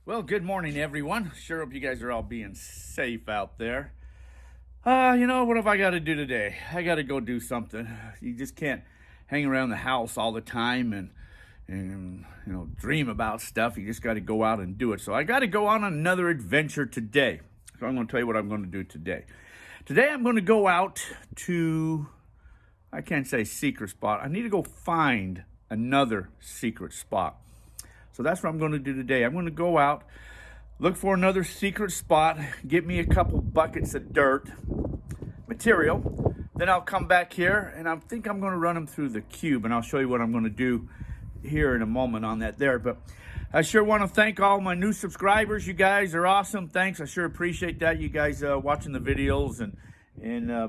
Well, good morning, everyone. Sure hope you guys are all being safe out there. What have I got to do today? I got to go do something. You just can't hang around the house all the time and dream about stuff. You just got to go out and do it. So I got to go on another adventure today. So I'm going to tell you what I'm going to do today. Today I'm going to go out to, I can't say secret spot. I need to go find another secret spot. So that's what I'm going to do today. I'm going to go out, look for another secret spot, get me a couple buckets of dirt material. Then I'll come back here and I think I'm going to run them through the cube, and I'll show you what I'm going to do here in a moment on that there. But I sure want to thank all my new subscribers. You guys are awesome. Thanks. I sure appreciate that. You guys watching the videos and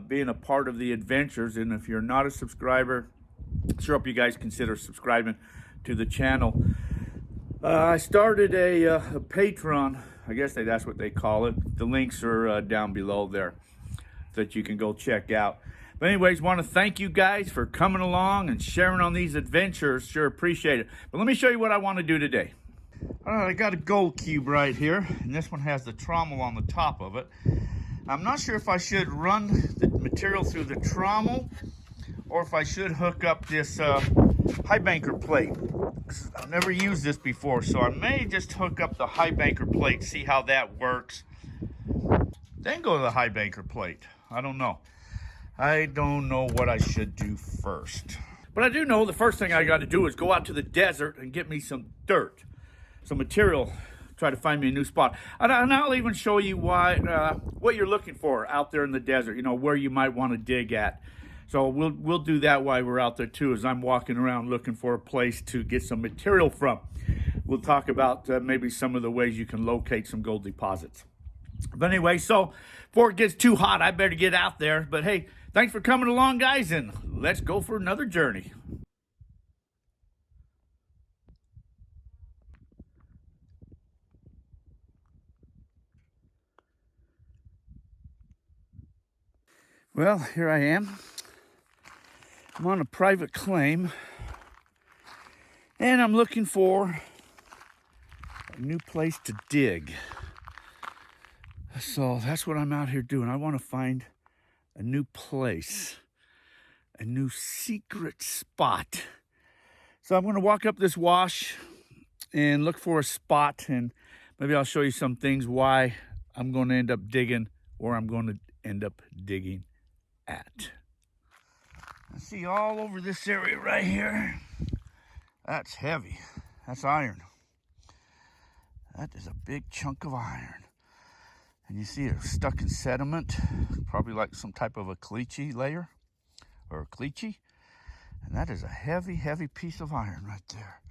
being a part of the adventures. And if you're not a subscriber, sure hope you guys consider subscribing to the channel. I started a Patreon. I guess that's what they call it. The links are down below there that you can go check out. But anyways, want to thank you guys for coming along and sharing on these adventures. Sure appreciate it. But let me show you what I want to do today. All right, I got a gold cube right here, and this one has the trommel on the top of it. I'm not sure if I should run the material through the trommel or if I should hook up this highbanker plate. I've never used this before, so I may just hook up the highbanker plate, see how that works, then go to the highbanker plate. I don't know what I should do first. But I do know the first thing I got to do is go out to the desert and get me some dirt, some material, try to find me a new spot. And I'll even show you what you're looking for out there in the desert, where you might want to dig at. So we'll do that while we're out there too, as I'm walking around looking for a place to get some material from. We'll talk about maybe some of the ways you can locate some gold deposits. But anyway, so before it gets too hot, I better get out there. But hey, thanks for coming along, guys, and let's go for another journey. Well, here I am. I'm on a private claim, and I'm looking for a new place to dig. So that's what I'm out here doing. I want to find a new place, a new secret spot. So I'm going to walk up this wash and look for a spot, and maybe I'll show you some things why I'm going to end up digging or I'm going to end up digging at. I see all over this area right here. That's heavy. That's iron. That is a big chunk of iron. And you see it stuck in sediment, probably like some type of a caliche layer or a caliche. And that is a heavy, heavy piece of iron right there.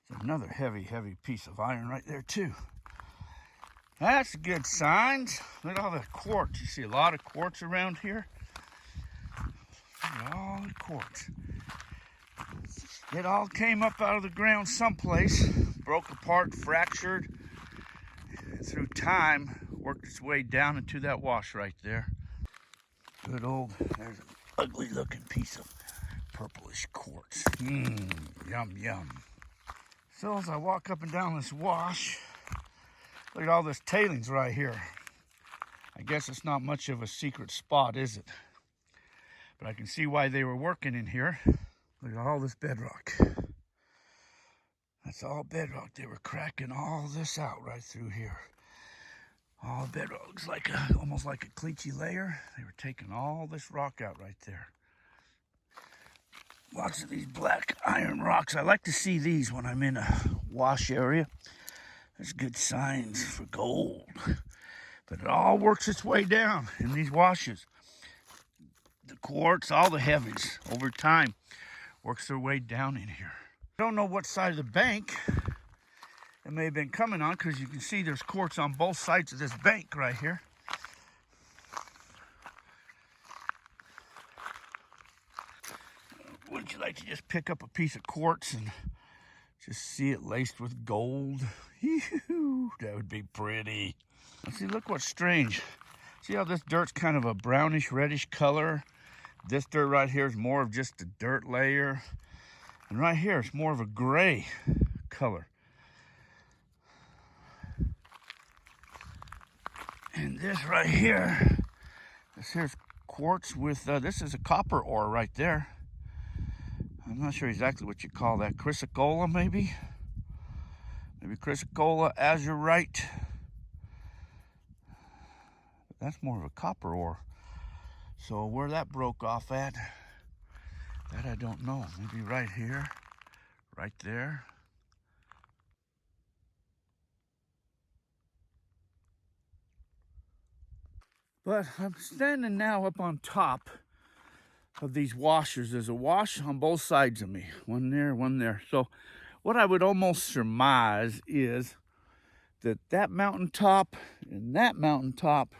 There's another heavy, heavy piece of iron right there too. That's good signs. Look at all the quartz. You see a lot of quartz around here. Look at all the quartz. It all came up out of the ground someplace, broke apart, fractured, and through time worked its way down into that wash right there. Good old, there's an ugly looking piece of purplish quartz. Yum, yum. So as I walk up and down this wash, look at all this tailings right here. I guess it's not much of a secret spot, is it? But I can see why they were working in here. Look at all this bedrock. That's all bedrock. They were cracking all this out right through here. All bedrock. Looks like almost like a caliche layer. They were taking all this rock out right there. Lots of these black iron rocks. I like to see these when I'm in a wash area. There's good signs for gold. But it all works its way down in these washes. The quartz, all the heavies, over time, works their way down in here. I don't know what side of the bank it may have been coming on, because you can see there's quartz on both sides of this bank right here. Wouldn't you like to just pick up a piece of quartz and just see it laced with gold? That would be pretty. See, look what's strange. See how this dirt's kind of a brownish, reddish color? This dirt right here is more of just a dirt layer. And right here, it's more of a gray color. And this right here, this here's quartz with, this is a copper ore right there. I'm not sure exactly what you call that. Chrysocolla, maybe? Maybe chrysocolla, azurite. That's more of a copper ore. So where that broke off at, that I don't know. Maybe right here, right there. But I'm standing now up on top of these washers. There's a wash on both sides of me. One there, one there. So what I would almost surmise is that that mountaintop and that mountaintop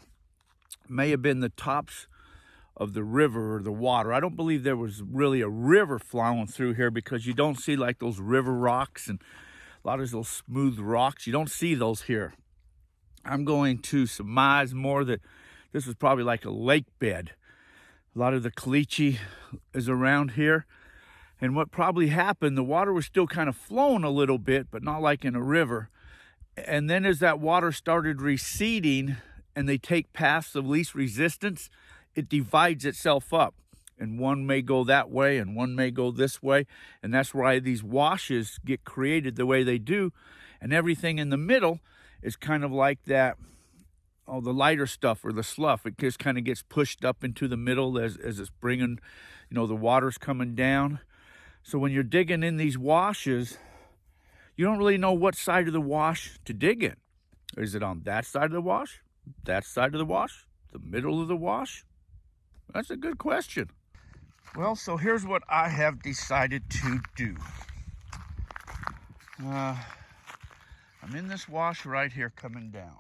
may have been the tops of the river or the water. I don't believe there was really a river flowing through here, because you don't see like those river rocks and a lot of those smooth rocks. You don't see those here. I'm going to surmise more that this was probably like a lake bed. A lot of the caliche is around here. And what probably happened, the water was still kind of flowing a little bit, but not like in a river. And then as that water started receding and they take paths of least resistance, it divides itself up. And one may go that way and one may go this way. And that's why these washes get created the way they do. And everything in the middle is kind of like that, oh, the lighter stuff or the slough. It just kind of gets pushed up into the middle as it's bringing, the water's coming down. So when you're digging in these washes, you don't really know what side of the wash to dig in. Is it on that side of the wash, that side of the wash, the middle of the wash? That's a good question. Well, so here's what I have decided to do. I'm in this wash right here coming down.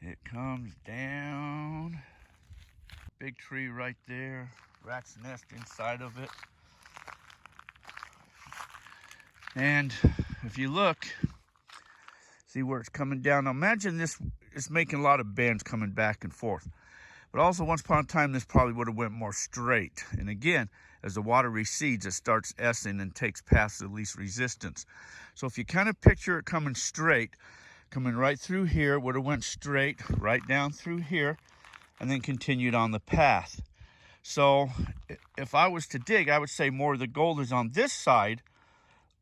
It comes down. Big tree right there. Rat's nest inside of it. And if you look, see where it's coming down. Now imagine this is making a lot of bends coming back and forth. But also once upon a time, this probably would have went more straight. And again, as the water recedes, it starts S-ing and takes paths of least resistance. So if you kind of picture it coming straight, coming right through here, would have went straight right down through here and then continued on the path. So if I was to dig, I would say more of the gold is on this side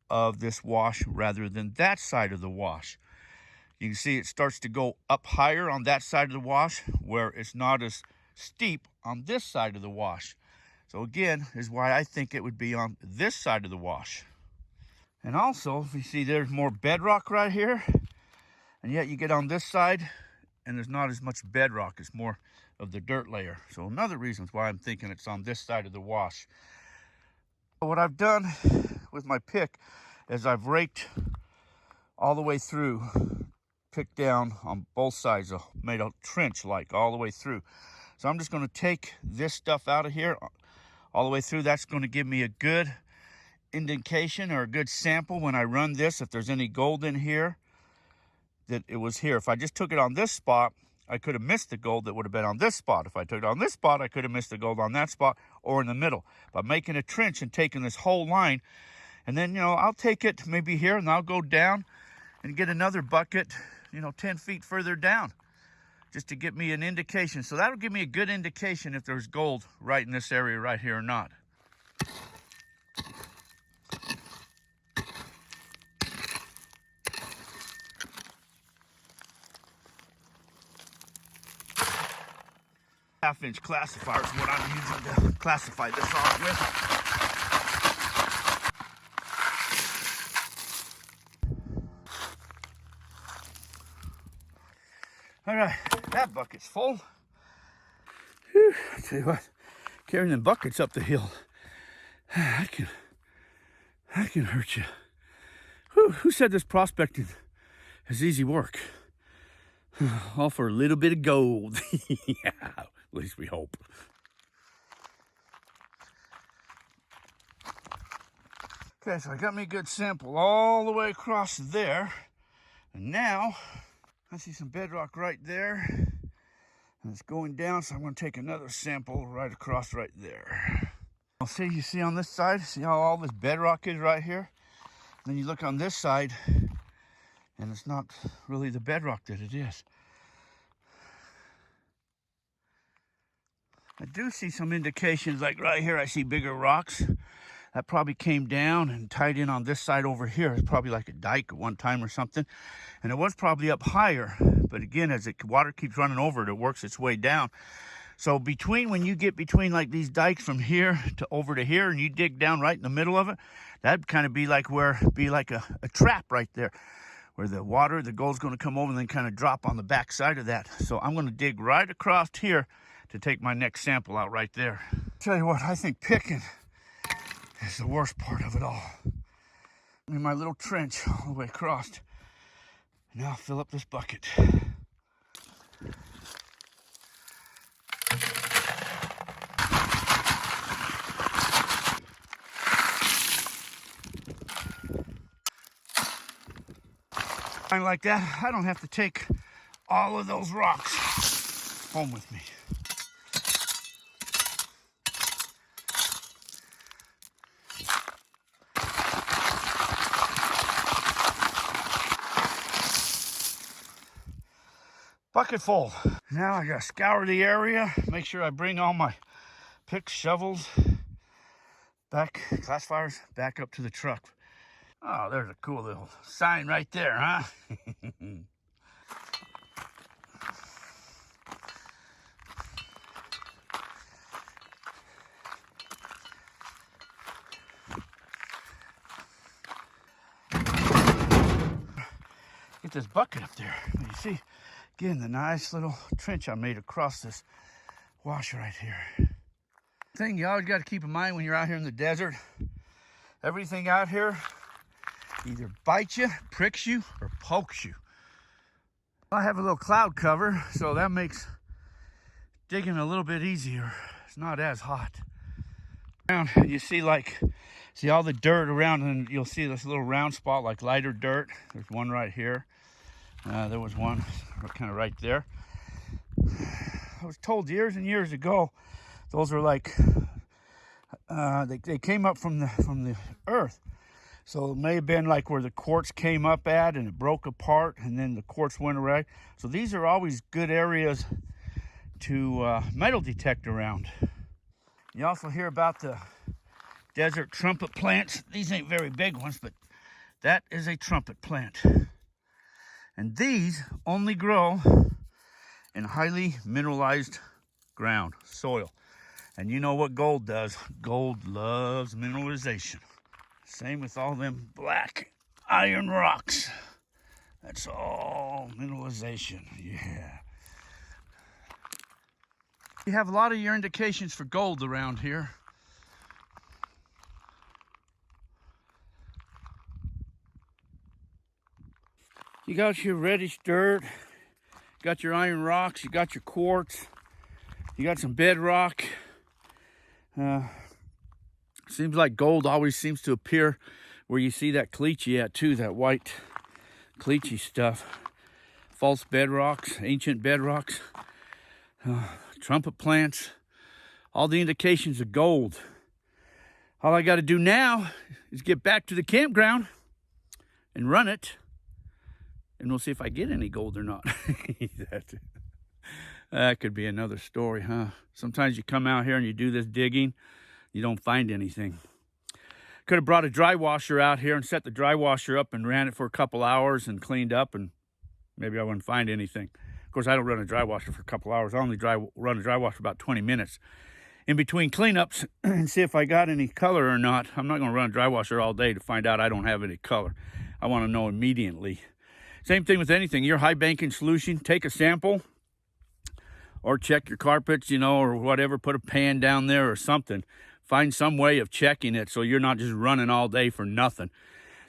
of this wash rather than that side of the wash. You can see it starts to go up higher on that side of the wash where it's not as steep on this side of the wash. So again, is why I think it would be on this side of the wash. And also, if you see there's more bedrock right here, and yet you get on this side and there's not as much bedrock, it's more of the dirt layer. So another reason why I'm thinking it's on this side of the wash. What I've done with my pick is I've raked all the way through, picked down on both sides, made a trench like all the way through. So I'm just going to take this stuff out of here all the way through. That's going to give me a good indication or a good sample when I run this, if there's any gold in here, that it was here. If I just took it on this spot, I could have missed the gold that would have been on this spot. If I took it on this spot, I could have missed the gold on that spot or in the middle. By making a trench and taking this whole line, and then, I'll take it maybe here and I'll go down and get another bucket, 10 feet further down, just to get me an indication. So that'll give me a good indication if there's gold right in this area right here or not. Half-inch classifier is what I'm using to classify this rock with. All right, that bucket's full. Whew, I tell you what, carrying them buckets up the hill, that can hurt you. Who said this prospecting is easy work? All for a little bit of gold. Yeah, at least we hope. Okay, so I got me a good sample all the way across there. And now I see some bedrock right there. And it's going down, so I'm going to take another sample right across right there. You see on this side, see how all this bedrock is right here? And then you look on this side, and it's not really the bedrock that it is. I do see some indications, like right here I see bigger rocks. That probably came down and tied in on this side over here. It's probably like a dike at one time or something. And it was probably up higher. But again, as the water keeps running over it, it works its way down. So when you get between like these dikes from here to over to here, and you dig down right in the middle of it, that'd kind of be like a trap right there, where the water, the gold's going to come over and then kind of drop on the back side of that. So I'm going to dig right across here to take my next sample out right there. Tell you what, I think picking is the worst part of it all. In my little trench all the way across. Now I'll fill up this bucket. And like that, I don't have to take all of those rocks home with me. Bucket full. Now I gotta scour the area, make sure I bring all my picks, shovels, classifiers back up to the truck. Oh, there's a cool little sign right there, huh? Get this bucket up there. You see, again, the nice little trench I made across this wash right here. Thing you always got to keep in mind when you're out here in the desert, everything out here either bites you, pricks you, or pokes you. I have a little cloud cover, so that makes digging a little bit easier. It's not as hot. You see all the dirt around, and you'll see this little round spot like lighter dirt. There's one right here. There was one kind of right there. I was told years and years ago, those are like they came up from the earth. So it may have been like where the quartz came up at and it broke apart, and then the quartz went away. So these are always good areas to metal detect around. You also hear about the desert trumpet plants. These ain't very big ones, but that is a trumpet plant. And these only grow in highly mineralized ground, soil. And you know what gold does? Gold loves mineralization. Same with all them black iron rocks. That's all mineralization, yeah. You have a lot of your indications for gold around here. You got your reddish dirt, you got your iron rocks, you got your quartz, you got some bedrock. Seems like gold always seems to appear where you see that caliche at too, that white caliche stuff. False bedrocks, ancient bedrocks, trumpet plants, all the indications of gold. All I got to do now is get back to the campground and run it, and we'll see if I get any gold or not. That could be another story, huh? Sometimes you come out here and you do this digging, you don't find anything. Could have brought a dry washer out here and set the dry washer up and ran it for a couple hours and cleaned up, and maybe I wouldn't find anything. Of course, I don't run a dry washer for a couple hours. I only run a dry washer for about 20 minutes. In between cleanups and see if I got any color or not. I'm not going to run a dry washer all day to find out I don't have any color. I want to know immediately. Same thing with anything. Your high banking solution, take a sample or check your carpets, or whatever. Put a pan down there or something. Find some way of checking it so you're not just running all day for nothing.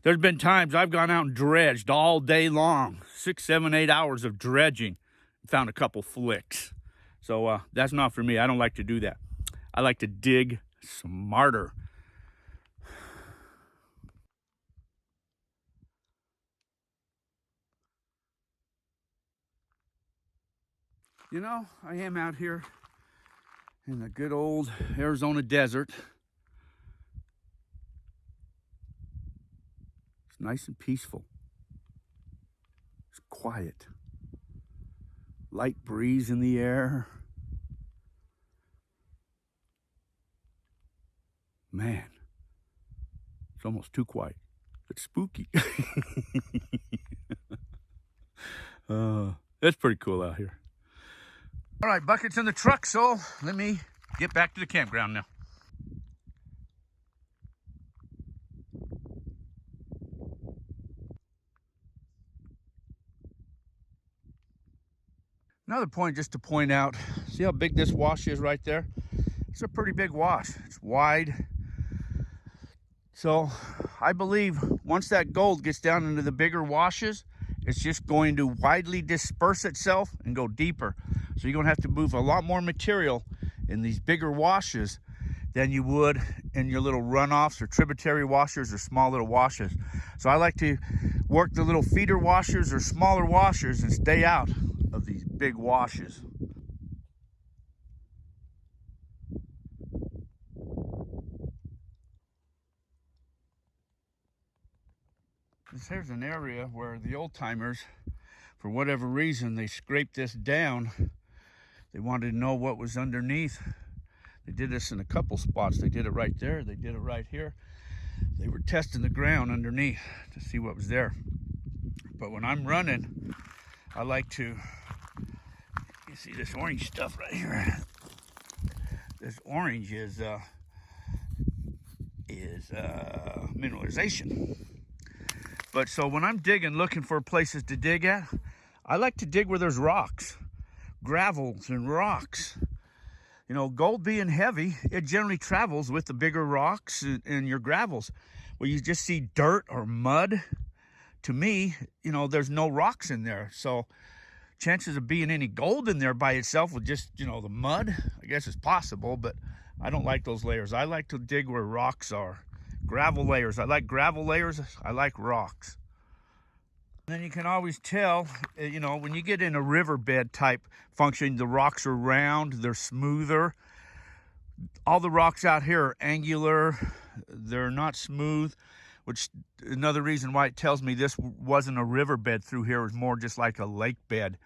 There's been times I've gone out and dredged all day long, 6, 7, 8 hours of dredging, and found a couple flicks. So that's not for me. I don't like to do that. I like to dig smarter. I am out here in the good old Arizona desert. It's nice and peaceful. It's quiet. Light breeze in the air. Man, it's almost too quiet. It's spooky. It's pretty cool out here. All right, buckets in the truck, so let me get back to the campground now. Another point just to point out, see how big this wash is right there? It's a pretty big wash. It's wide. So I believe once that gold gets down into the bigger washes, it's just going to widely disperse itself and go deeper. So you're gonna have to move a lot more material in these bigger washes than you would in your little runoffs or tributary washers or small little washes. So I like to work the little feeder washers or smaller washers and stay out of these big washes. Here's an area where the old timers, for whatever reason, they scraped this down. They wanted to know what was underneath. They did this in a couple spots. They did it right there. They did it right here. They were testing the ground underneath to see what was there. But when I'm running, I like to, you see this orange stuff right here. This orange is mineralization. But so when I'm digging, looking for places to dig at, I like to dig where there's rocks, gravels and rocks. You know, gold being heavy, it generally travels with the bigger rocks and your gravels. Where you just see dirt or mud, to me, you know, there's no rocks in there. So chances of being any gold in there by itself with just, you know, the mud, I guess it's possible, but I don't like those layers. I like to dig where rocks are. Gravel layers. I like gravel layers. I like rocks. And then you can always tell, you know, when you get in a riverbed type function, the rocks are round, they're smoother. All the rocks out here are angular, they're not smooth, which another reason why it tells me this wasn't a riverbed through here. It was more just like a lake bed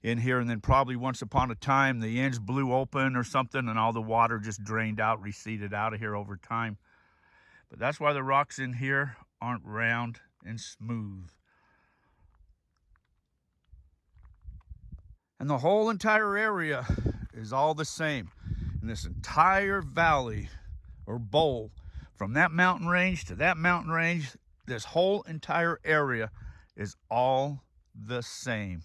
in here, and then probably once upon a time the ends blew open or something and all the water just drained out, receded out of here over time. But that's why the rocks in here aren't round and smooth. And the whole entire area is all the same. In this entire valley or bowl, from that mountain range to that mountain range, this whole entire area is all the same.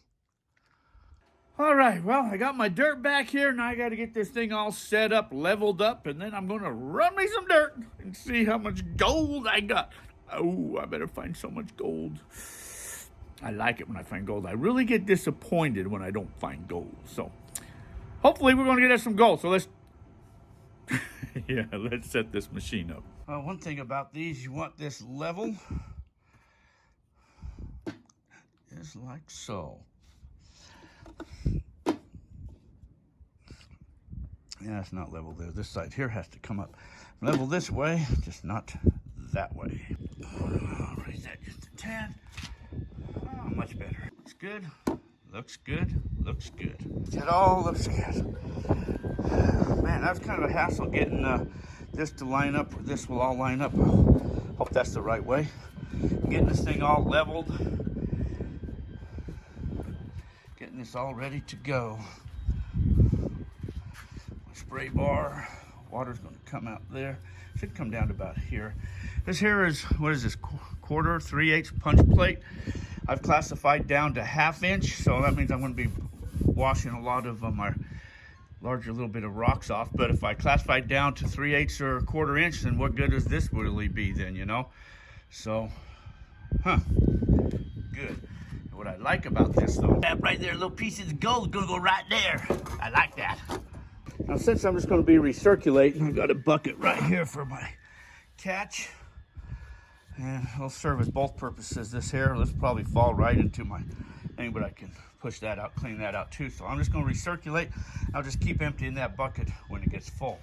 All right, well, I got my dirt back here. Now I got to get this thing all set up, leveled up, and then I'm going to run me some dirt and see how much gold I got. Oh, I better find so much gold. I like it when I find gold. I really get disappointed when I don't find gold. So hopefully we're going to get us some gold. So let's let's set this machine up. One thing about these, you want this level, just like so. Yeah, it's not level there. This side here has to come up level this way, just not that way. I'll raise that just a tad. Oh, much better. Looks good. Looks good. Looks good. It all looks good. Man, that was kind of a hassle getting this to line up. This will all line up. Hope that's the right way. Getting this thing all leveled. Getting this all ready to go. Spray bar, water's going to come out there. Should come down to about here. This here is, what is this, quarter, 3/8 punch plate. I've classified down to 1/2 inch, so that means I'm going to be washing a lot of my larger little bit of rocks off. But if I classify down to 3/8 or 1/4 inch, then what good does this really be then, you know? So, good. And what I like about this though, that right there, little pieces of gold is going to go right there. I like that. Now, since I'm just going to be recirculating, I got a bucket right here for my catch. And it'll serve as both purposes. This here, let's probably fall right into my thing, but I can push that out, clean that out too. So I'm just going to recirculate. I'll just keep emptying that bucket when it gets full.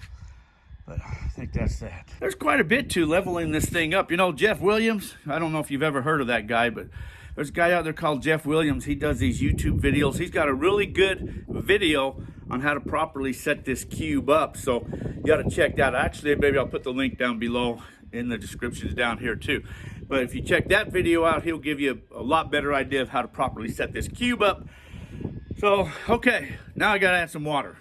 But I think that's that. There's quite a bit to leveling this thing up. You know, Jeff Williams, I don't know if you've ever heard of that guy, but there's a guy out there called Jeff Williams. He does these YouTube videos. He's got a really good video on how to properly set this cube up. So you got to check that. Actually, maybe I'll put the link down below in the descriptions down here too. But if you check that video out, he'll give you a lot better idea of how to properly set this cube up. So, okay, now I got to add some water.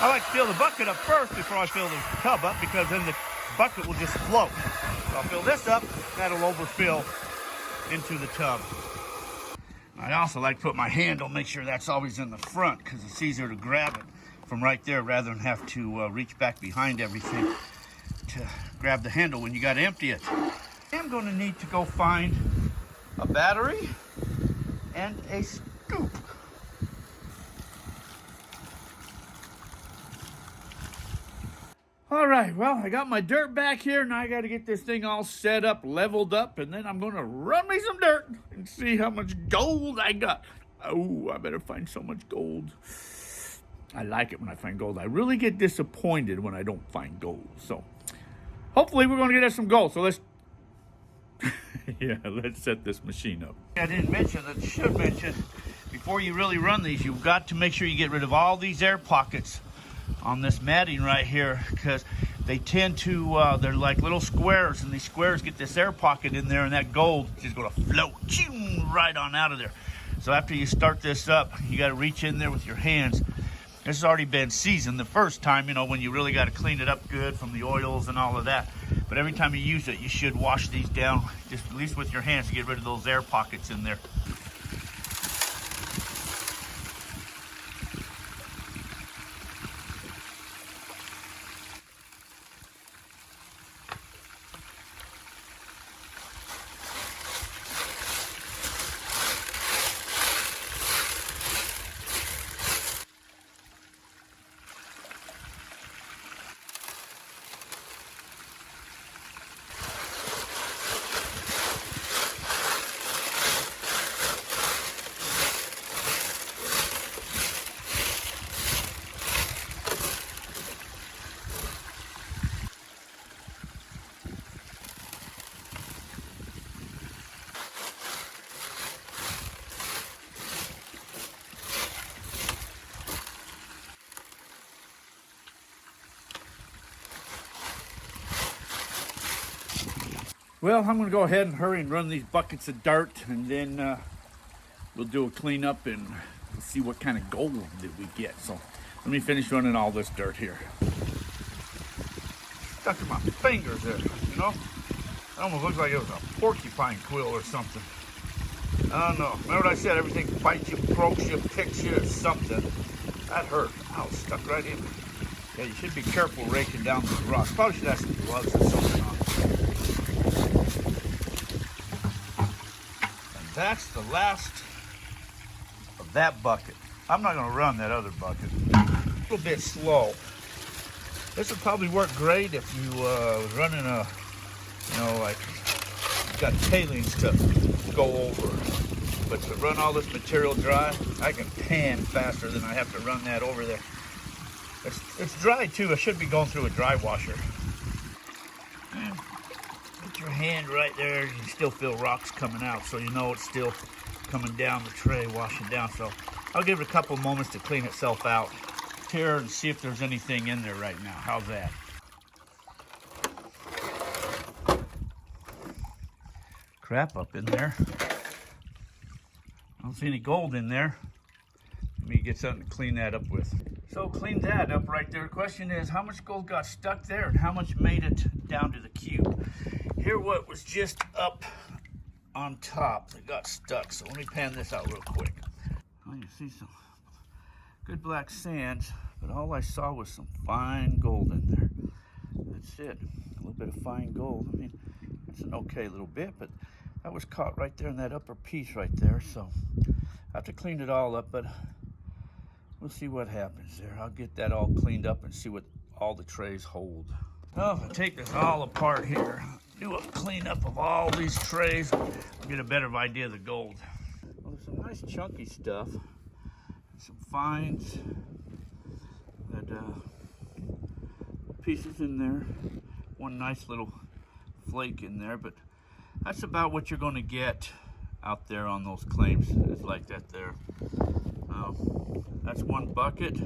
I like to fill the bucket up first before I fill the tub up, because then the bucket will just float. So I'll fill this up, that'll overfill into the tub. I also like to put my handle, make sure that's always in the front, because it's easier to grab it from right there rather than have to reach back behind everything to grab the handle when you got to empty it. I'm going to need to go find a battery and a scoop. All right, well, I got my dirt back here. Now I got to get this thing all set up, leveled up, and then I'm going to run me some dirt and see how much gold I got. Oh, I better find so much gold. I like it when I find gold. I really get disappointed when I don't find gold. So hopefully we're going to get us some gold. So let's, yeah, let's set this machine up. I didn't mention that, should mention, before you really run these, you've got to make sure you get rid of all these air pockets on this matting right here, because they tend to, they're like little squares, and these squares get this air pocket in there, and that gold is going to float right on out of there. So after you start this up, you got to reach in there with your hands. This has already been seasoned the first time, you know, when you really got to clean it up good from the oils and all of that. But every time you use it, you should wash these down, just at least with your hands, to get rid of those air pockets in there. Well, I'm going to go ahead and hurry and run these buckets of dirt, and then we'll do a cleanup and see what kind of gold that we get. So let me finish running all this dirt here. Stuck in my fingers there, you know? It almost looks like it was a porcupine quill or something. I don't know. Remember what I said? Everything bites you, pokes you, picks you, or something. That hurt. I was stuck right in. Yeah, you should be careful raking down these rocks. Probably should have some gloves or something on. And that's the last of that bucket. I'm not going to run that other bucket. A little bit slow. This would probably work great if you was running a, you know, like you've got tailings to go over. But to run all this material dry, I can pan faster than I have to run that over there. It's dry too. I should be going through a dry washer. And put your hand right there. You can still feel rocks coming out, so you know it's still coming down the tray, washing down. So I'll give it a couple moments to clean itself out here and see if there's anything in there right now. How's that? Crap up in there. I don't see any gold in there. Let me get something to clean that up with. So clean that up right there. Question is, how much gold got stuck there and how much made it down to the cube? Here what was just up on top that got stuck. So let me pan this out real quick. Well, you see some good black sand, but all I saw was some fine gold in there. That's it. A little bit of fine gold. I mean, it's an okay little bit, but that was caught right there in that upper piece right there. So I have to clean it all up, but we'll see what happens there. I'll get that all cleaned up and see what all the trays hold. Well, if I take this all apart here, do a cleanup of all these trays, I'll get a better idea of the gold. Well, there's some nice chunky stuff, some fines, that pieces in there, one nice little flake in there, but that's about what you're going to get out there on those claims is like that there. That's one bucket.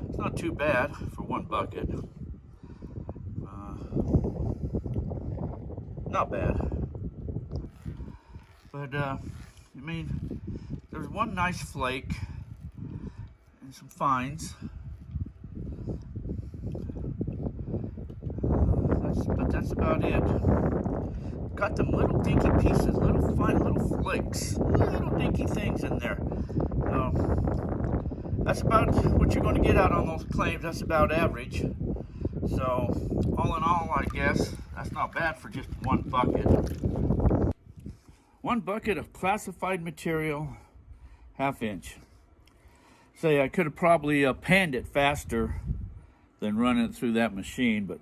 It's not too bad for one bucket. Not bad. But, I mean, there's one nice flake and some fines. But that's about it. Got them little dinky pieces, little fine little flakes, little dinky things in there. That's about what you're going to get out on those claims. That's about average. So, all in all, I guess, that's not bad for just one bucket. One bucket of classified material, 1/2 inch. Say, I could have probably panned it faster than running it through that machine, but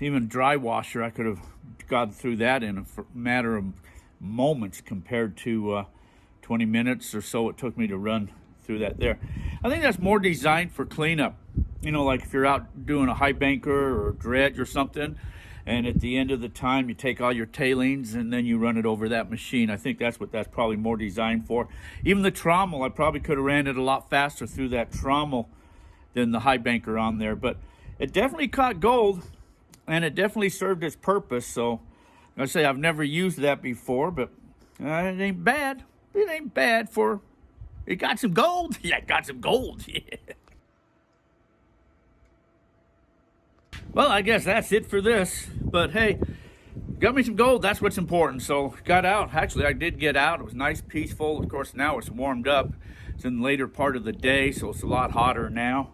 even dry washer, I could have gotten through that in a matter of moments compared to 20 minutes or so it took me to run through that there. I think that's more designed for cleanup. You know, like if you're out doing a highbanker or dredge or something, and at the end of the time you take all your tailings and then you run it over that machine. I think that's what that's probably more designed for. Even the trommel, I probably could have ran it a lot faster through that trommel than the highbanker on there, but it definitely caught gold and it definitely served its purpose. So I say I've never used that before, but it ain't bad. It ain't bad for, it got some gold. Yeah, it got some gold. Yeah. Well, I guess that's it for this. But hey, got me some gold. That's what's important. So got out. Actually, I did get out. It was nice, peaceful. Of course, now it's warmed up. It's in the later part of the day, so it's a lot hotter now.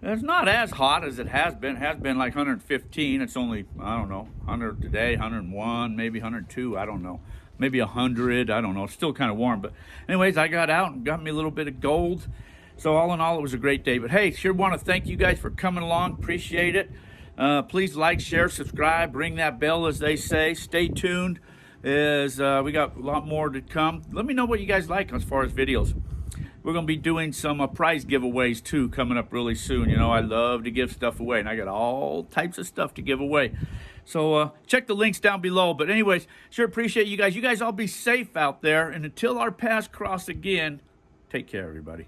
It's not as hot as it has been. It has been like 115. It's only, I don't know, 100 today, 101, maybe 102. I don't know. Maybe 100. I don't know. It's still kind of warm. But anyways, I got out and got me a little bit of gold. So all in all, it was a great day. But hey, sure want to thank you guys for coming along. Appreciate it. Please like, share, subscribe, ring that bell, as they say. Stay tuned, as we got a lot more to come. Let me know what you guys like as far as videos. We're going to be doing some prize giveaways too coming up really soon. You know, I love to give stuff away, and I got all types of stuff to give away. So check the links down below. But anyways, sure appreciate you guys. You guys all be safe out there. And until our paths cross again, take care, everybody.